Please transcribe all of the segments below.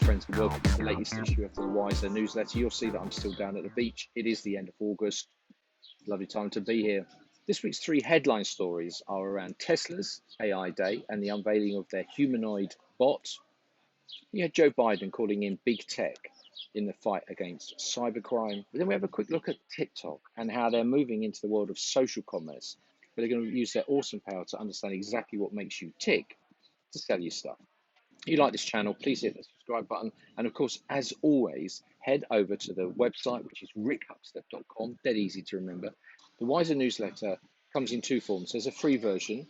friends, and welcome to the latest issue of the Wiser newsletter. You'll see that I'm still down at the beach. It is the end of August. Lovely time to be here. This week's three headline stories are around Tesla's AI Day and the unveiling of their humanoid bot. You had Joe Biden calling in BigTech in the fight against cybercrime. But then we have a quick look at TikTok and how they're moving into the world of social commerce. But they're going to use their awesome power to understand exactly what makes you tick to sell you stuff. If you like this channel, please hit the subscribe button. And of course, as always, head over to the website, which is rickhuckstep.com, dead easy to remember. The Wiser newsletter comes in two forms. There's a free version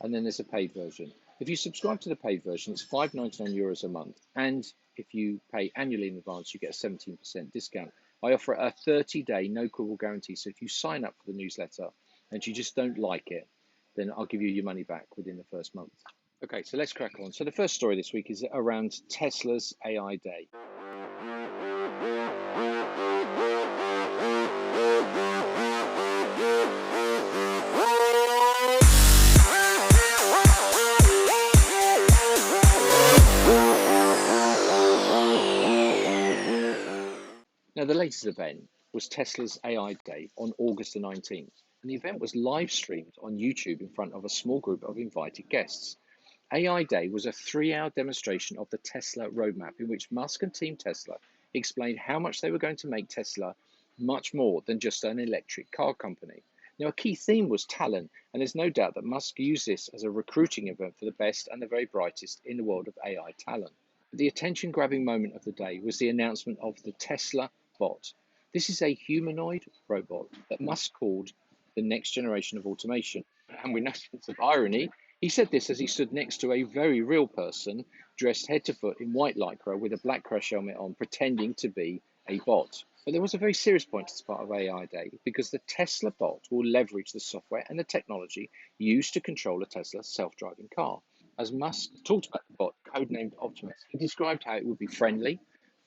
and then there's a paid version. If you subscribe to the paid version, it's €5.99 a month. And if you pay annually in advance, you get a 17% discount. I offer a 30-day no-quibble guarantee. So if you sign up for the newsletter and you just don't like it, then I'll give you your money back within the first month. Okay, so let's crack on. So the first story this week is around Tesla's AI Day. Now, the latest event was Tesla's AI Day on August the 19th, and the event was live streamed on YouTube in front of a small group of invited guests. AI Day was a 3-hour demonstration of the Tesla roadmap in which Musk and Team Tesla explained how much they were going to make Tesla much more than just an electric car company. Now, a key theme was talent, and there's no doubt that Musk used this as a recruiting event for the best and the very brightest in the world of AI talent. The attention-grabbing moment of the day was the announcement of the Tesla bot. This is a humanoid robot that Musk called the next generation of automation. And with no sense of irony, he said this as he stood next to a very real person dressed head to foot in white lycra with a black crash helmet on, pretending to be a bot. But there was a very serious point as part of AI Day, because the Tesla bot will leverage the software and the technology used to control a Tesla self-driving car. As Musk talked about the bot, codenamed Optimus, he described how it would be friendly,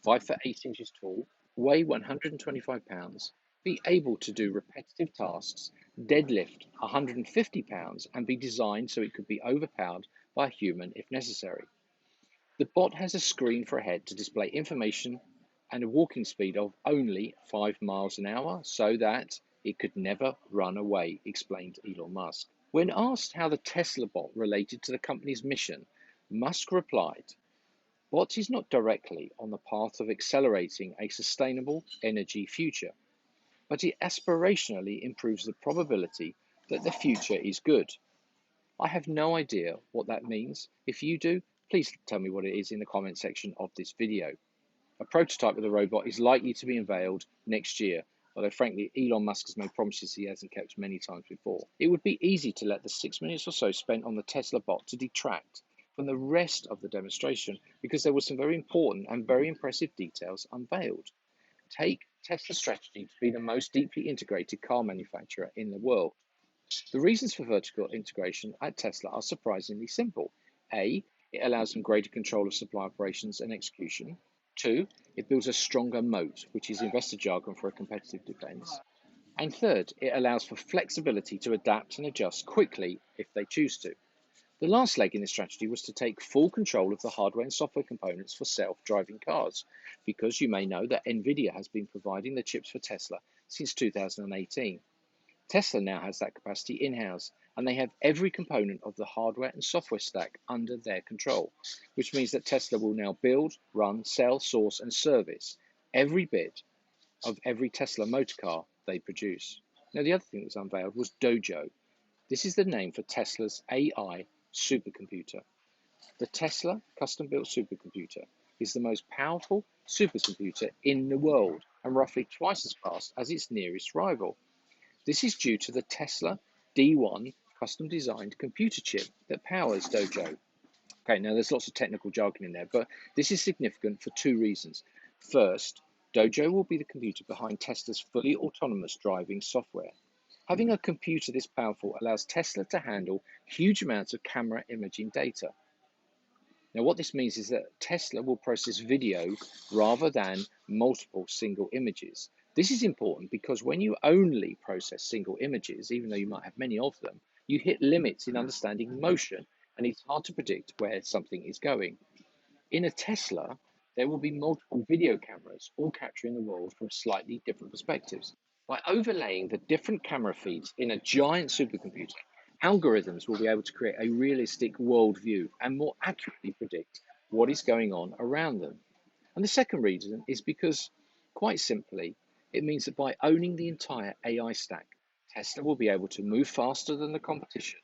5 foot 8 inches tall, weigh 125 pounds, be able to do repetitive tasks, deadlift 150 pounds, and be designed so it could be overpowered by a human if necessary. The bot has a screen for a head to display information and a walking speed of only 5 miles an hour so that it could never run away, explained Elon Musk. When asked how the Tesla bot related to the company's mission, Musk replied, "Bot is not directly on the path of accelerating a sustainable energy future, but it aspirationally improves the probability that the future is good. I have no idea what that means. If you do, please tell me what it is in the comment section of this video." A prototype of the robot is likely to be unveiled next year, although frankly, Elon Musk has made promises he hasn't kept many times before. It would be easy to let the 6 minutes or so spent on the Tesla bot to detract from the rest of the demonstration, because there were some very important and very impressive details unveiled. Take Tesla's strategy to be the most deeply integrated car manufacturer in the world. The reasons for vertical integration at Tesla are surprisingly simple. A, it allows them greater control of supply operations and execution. 2, it builds a stronger moat, which is investor jargon for a competitive defense. And third, it allows for flexibility to adapt and adjust quickly if they choose to. The last leg in this strategy was to take full control of the hardware and software components for self-driving cars, because you may know that NVIDIA has been providing the chips for Tesla since 2018. Tesla now has that capacity in-house, and they have every component of the hardware and software stack under their control, which means that Tesla will now build, run, sell, source, and service every bit of every Tesla motor car they produce. Now, the other thing that was unveiled was Dojo. This is the name for Tesla's AI supercomputer. The Tesla custom-built supercomputer is the most powerful supercomputer in the world and roughly twice as fast as its nearest rival. This is due to the Tesla D1 custom-designed computer chip that powers Dojo. Okay, now there's lots of technical jargon in there, but this is significant for two reasons. First, Dojo will be the computer behind Tesla's fully autonomous driving software. Having a computer this powerful allows Tesla to handle huge amounts of camera imaging data. Now, what this means is that Tesla will process video rather than multiple single images. This is important because when you only process single images, even though you might have many of them, you hit limits in understanding motion, and it's hard to predict where something is going. In a Tesla, There will be multiple video cameras, all capturing the world from slightly different perspectives. By overlaying the different camera feeds in a giant supercomputer, algorithms will be able to create a realistic worldview and more accurately predict what is going on around them. And the second reason is because, quite simply, it means that by owning the entire AI stack, Tesla will be able to move faster than the competition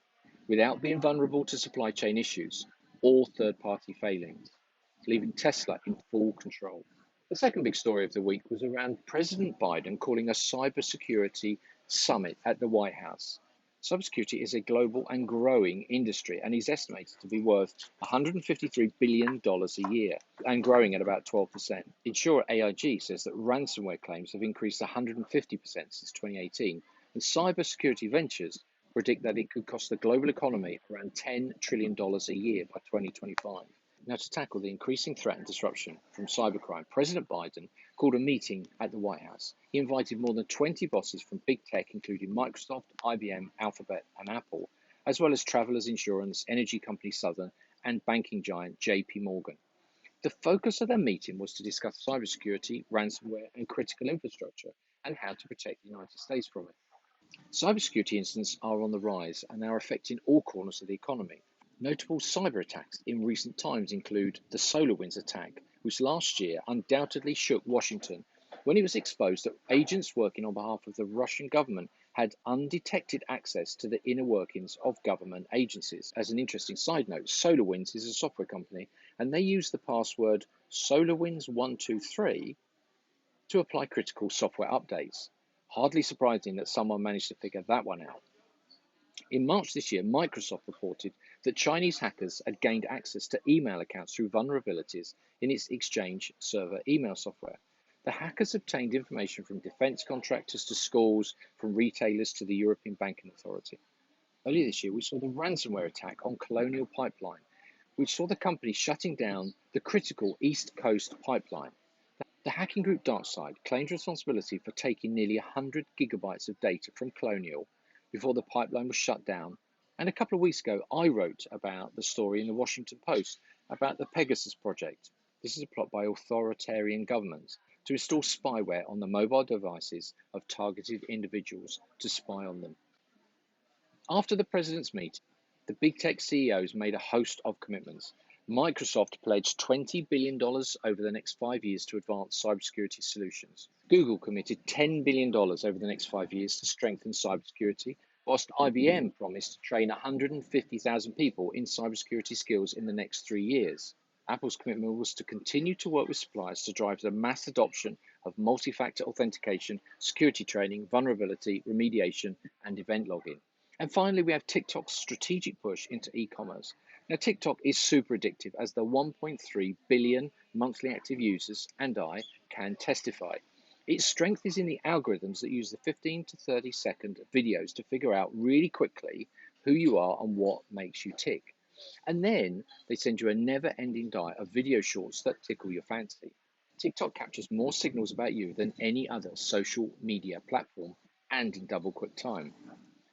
without being vulnerable to supply chain issues or third-party failings, leaving Tesla in full control. The second big story of the week was around President Biden calling a cybersecurity summit at the White House. Cybersecurity is a global and growing industry and is estimated to be worth $153 billion a year and growing at about 12%. Insurer AIG says that ransomware claims have increased 150% since 2018, and cybersecurity ventures predict that it could cost the global economy around $10 trillion a year by 2025. Now, to tackle the increasing threat and disruption from cybercrime, President Biden called a meeting at the White House. He invited more than 20 bosses from BigTech, including Microsoft, IBM, Alphabet, and Apple, as well as Travelers Insurance, energy company Southern, and banking giant JP Morgan. The focus of their meeting was to discuss cybersecurity, ransomware, and critical infrastructure, and how to protect the United States from it. Cybersecurity incidents are on the rise and are affecting all corners of the economy. Notable cyber attacks in recent times include the SolarWinds attack, which last year undoubtedly shook Washington when it was exposed that agents working on behalf of the Russian government had undetected access to the inner workings of government agencies. As an interesting side note, SolarWinds is a software company and they use the password SolarWinds123 to apply critical software updates. Hardly surprising that someone managed to figure that one out. In March this year, Microsoft reported that Chinese hackers had gained access to email accounts through vulnerabilities in its Exchange server email software. The hackers obtained information from defense contractors to schools, from retailers to the European Banking Authority. Earlier this year, we saw the ransomware attack on Colonial Pipeline, which saw the company shutting down the critical East Coast pipeline. The hacking group DarkSide claimed responsibility for taking nearly 100 gigabytes of data from Colonial before the pipeline was shut down. And a couple of weeks ago, I wrote about the story in the Washington Post about the Pegasus project. This is a plot by authoritarian governments to install spyware on the mobile devices of targeted individuals to spy on them. After the president's meeting, the big tech CEOs made a host of commitments. Microsoft pledged $20 billion over the next 5 years to advance cybersecurity solutions. Google committed $10 billion over the next 5 years to strengthen cybersecurity, whilst IBM promised to train 150,000 people in cybersecurity skills in the next 3 years. Apple's commitment was to continue to work with suppliers to drive the mass adoption of multi-factor authentication, security training, vulnerability, remediation, and event logging. And finally, we have TikTok's strategic push into e-commerce. Now, TikTok is super addictive, as the 1.3 billion monthly active users and I can testify. Its strength is in the algorithms that use the 15 to 30-second videos to figure out really quickly who you are and what makes you tick. And then they send you a never-ending diet of video shorts that tickle your fancy. TikTok captures more signals about you than any other social media platform, and in double quick time.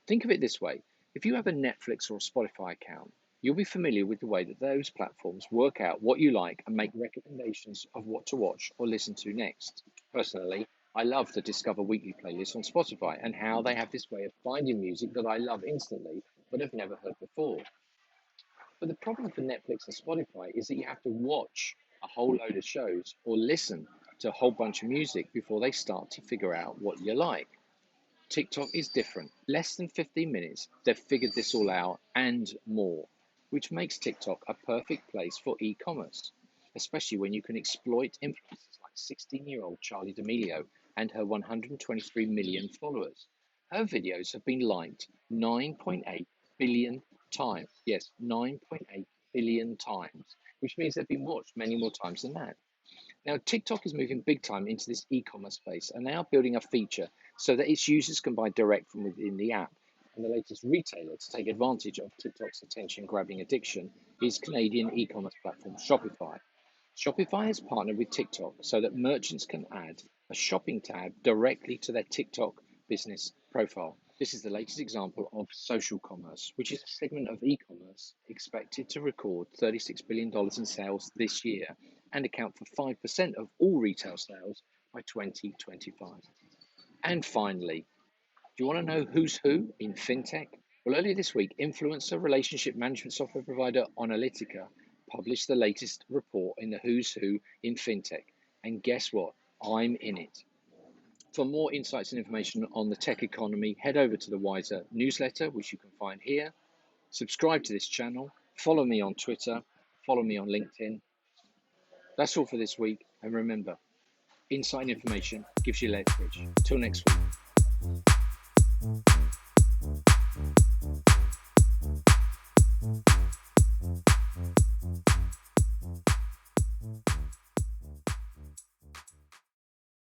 Think of it this way: if you have a Netflix or a Spotify account, you'll be familiar with the way that those platforms work out what you like and make recommendations of what to watch or listen to next. Personally, I love the Discover Weekly playlist on Spotify and how they have this way of finding music that I love instantly but have never heard before. But the problem for Netflix and Spotify is that you have to watch a whole load of shows or listen to a whole bunch of music before they start to figure out what you like. TikTok is different. Less than 15 minutes, they've figured this all out and more, which makes TikTok a perfect place for e-commerce, especially when you can exploit influencers like 16-year-old Charlie D'Amelio and her 123 million followers. Her videos have been liked 9.8 billion times. Yes, 9.8 billion times, which means they've been watched many more times than that. Now, TikTok is moving big time into this e-commerce space and they are building a feature so that its users can buy direct from within the app. And the latest retailer to take advantage of TikTok's attention-grabbing addiction is Canadian e-commerce platform Shopify. Shopify has partnered with TikTok so that merchants can add a shopping tab directly to their TikTok business profile. This is the latest example of social commerce, which is a segment of e-commerce expected to record $36 billion in sales this year and account for 5% of all retail sales by 2025. And finally, do you want to know who's who in fintech? Well, earlier this week, influencer relationship management software provider Onalytica published the latest report in the who's who in fintech. And guess what? I'm in it. For more insights and information on the tech economy, head over to the Wiser newsletter, which you can find here. Subscribe to this channel, follow me on Twitter, follow me on LinkedIn. That's all for this week. And remember, insight and information gives you leverage. Till next week.